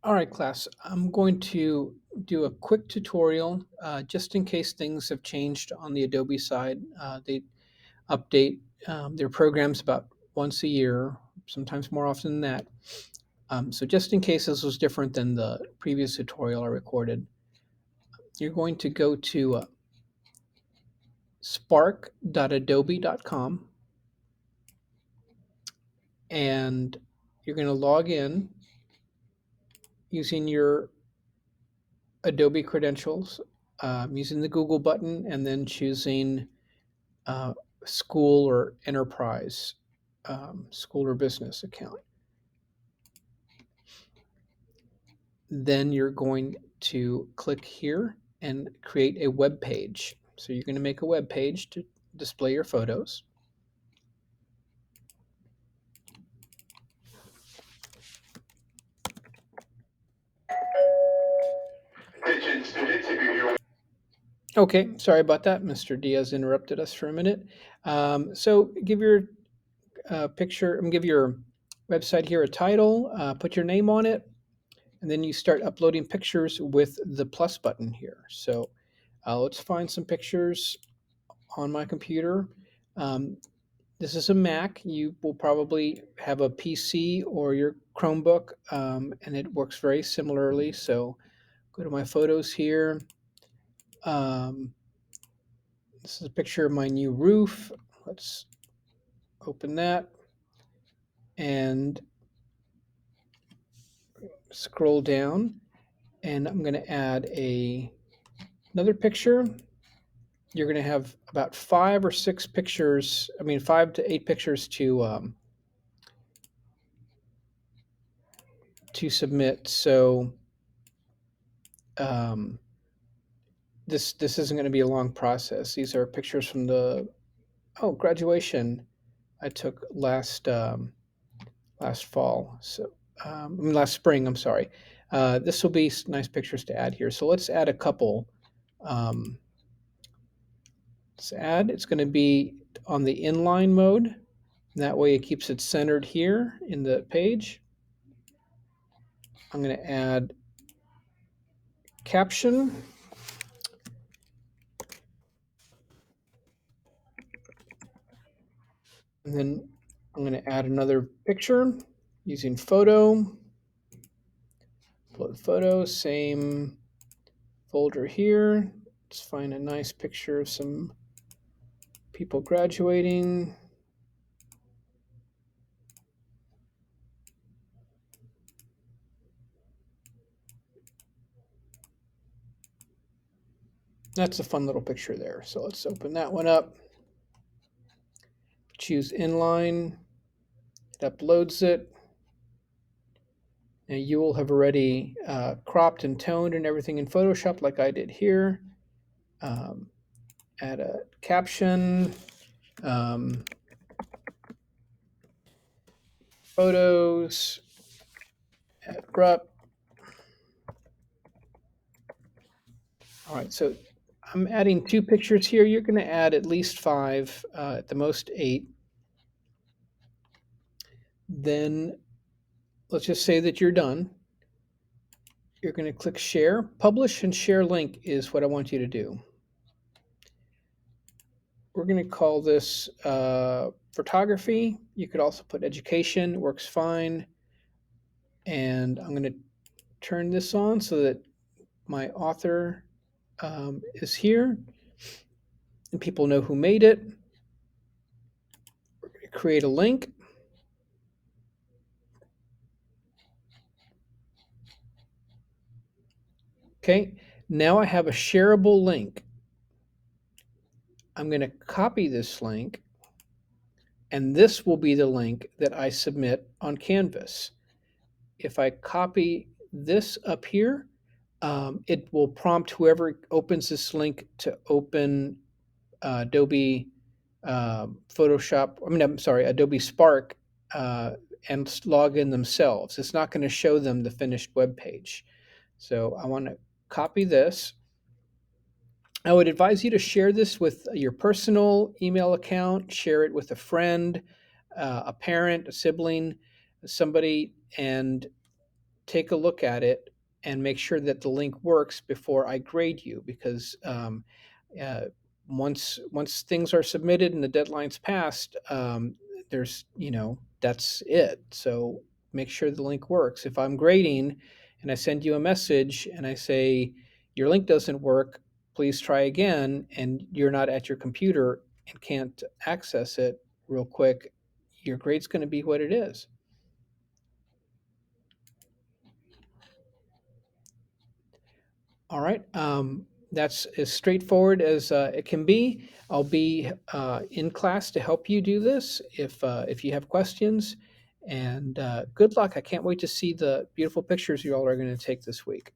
All right, class. I'm going to do a quick tutorial just in case things have changed on the Adobe side. They update their programs about once a year, sometimes more often than that. So just in case this was different than the previous tutorial I recorded, you're going to go to spark.adobe.com and you're going to log in using your Adobe credentials, using the Google button, and then choosing uh, school or enterprise, school or business account. Then you're going to click here and create a web page. So you're going to make a web page to display your photos. Attention students, if you're here. Okay, sorry about that. Mr. Diaz interrupted us for a minute. So give your picture, give your website here a title, put your name on it, and then you start uploading pictures with the plus button here. So let's find some pictures on my computer. Um, this is a Mac. You will probably have a PC or your Chromebook, and it works very similarly. So go to my photos here. Um, this is a picture of my new roof. Let's open that and scroll down. And I'm going to add another picture. You're going to have about 5 or 6 pictures. I mean, 5 to 8 pictures to submit. So um, this isn't going to be a long process. These are pictures from the graduation I took last fall. So last spring. I'm sorry. This will be nice pictures to add here. So let's add a couple. Um, let's add. It's going to be on the inline mode. That way it keeps it centered here in the page. I'm going to add caption. And then I'm going to add another picture using photo. Upload photo, same folder here. Let's find a nice picture of some people graduating. That's a fun little picture there. So let's open that one up. Choose inline. It uploads it. Now you will have already cropped and toned and everything in Photoshop like I did here. Add a caption. Um, photos. Add abrupt. All right, so I'm adding 2 pictures here. You're going to add at least 5, at the most 8. Then let's just say that you're done. You're going to click share. Publish and share link is what I want you to do. We're going to call this photography. You could also put education, works fine. And I'm going to turn this on so that my author is here and people know who made it. We're going to create a link. Okay, now I have a shareable link. I'm going to copy this link, and this will be the link that I submit on Canvas. If I copy this up here, it will prompt whoever opens this link to open Adobe Photoshop. I'm sorry, Adobe Spark, and log in themselves. It's not going to show them the finished web page. So I want to copy this. I would advise you to share this with your personal email account, share it with a friend, a parent, a sibling, somebody, and take a look at it and make sure that the link works before I grade you, because uh, once things are submitted and the deadline's passed, there's that's it. So make sure the link works. If I'm grading and I send you a message and I say your link doesn't work, please try again, and you're not at your computer and can't access it real quick, your grade's going to be what it is. All right. That's as straightforward as it can be. I'll be in class to help you do this if you have questions. And good luck. I can't wait to see the beautiful pictures you all are going to take this week.